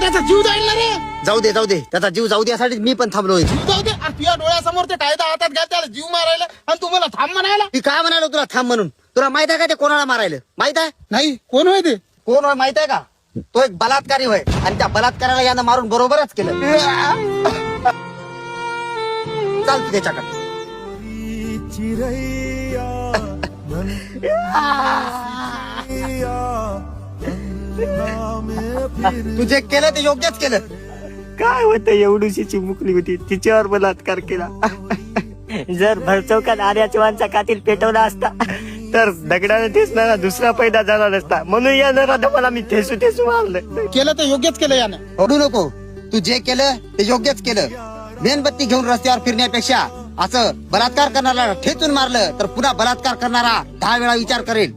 त्याचा जीव जाईल ना रे. जाऊ दे त्याचा जीव जाऊ दे यासाठी मी पण थांबलोय. जीव जाऊ दे. अरे तुझ्या डोळ्यासमोर ते कायदा हातात घ्या त्याला जीव मारायला आणि तुम्हाला थांब म्हणायला. ती काय म्हणालो तुला थांब म्हणून? तुला माहित आहे का ते कोणाला मारायला? माहित आहे नाही कोण होय ते? कोण होय माहित आहे का? तो एक बलात्कारी होय आणि त्या बलात्काराला यानं मारून बरोबरच केलं. चाल तू त्याच्याकडे. तू जे केलं ते योग्यच केलं. काय होतं एवढीशी चिमुकली होती तिच्यावर बलात्कार केला. जर भरचौकात आर्या चव्हाणचा कातील पेटवला असता तर दगडाने ठेचणारा दुसरा पैदा झाला नसता. म्हणून या नराधमाला मला मी ठेसू मारलं. केलं तर योग्यच केलं यानं. ओढू नको. तू जे केलं ते योग्यच केलं. मेणबत्ती घेऊन रस्त्यावर फिरण्यापेक्षा असं बलात्कार करणारा ठेचून मारलं तर पुन्हा बलात्कार करणारा 10 वेळा विचार करेल.